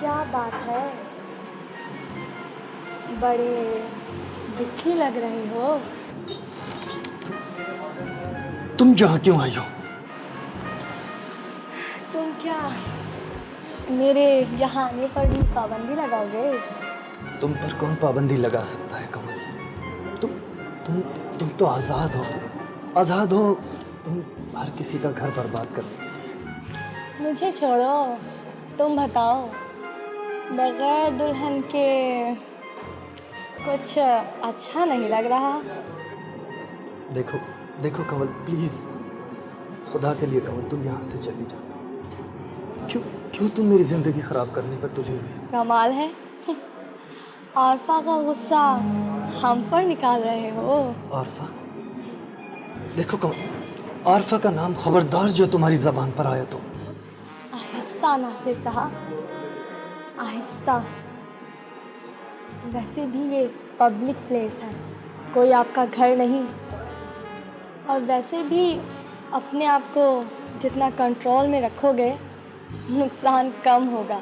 क्या बात है, बड़े दुखी लग रहे हो। तुम यहाँ क्यों आई हो? तुम क्या मेरे यहाँ आने पर भी पाबंदी लगाओगे? तुम पर कौन पाबंदी लगा सकता है कमल? तुम तो आजाद हो, आजाद हो। तुम हर किसी का घर बर्बाद करने के लिए। मुझे छोड़ो, तुम बताओ, बगैर दुल्हन के कुछ अच्छा नहीं लग रहा। देखो देखो कमल, प्लीज, खुदा के लिए कमल, तुम यहाँ से चली जाओ। क्यों क्यों तुम मेरी जिंदगी खराब करने पर तुली हुई हो? कमाल है, आरफा का गुस्सा हम पर निकाल रहे हो। आरफा? देखो कमल, आरफा का नाम खबरदार जो तुम्हारी जबान पर आया तो। आहिस्ता नासिर साहब, आहिस्ता। वैसे भी ये पब्लिक प्लेस है, कोई आपका घर नहीं। और वैसे भी अपने आप को जितना कंट्रोल में रखोगे, नुकसान कम होगा।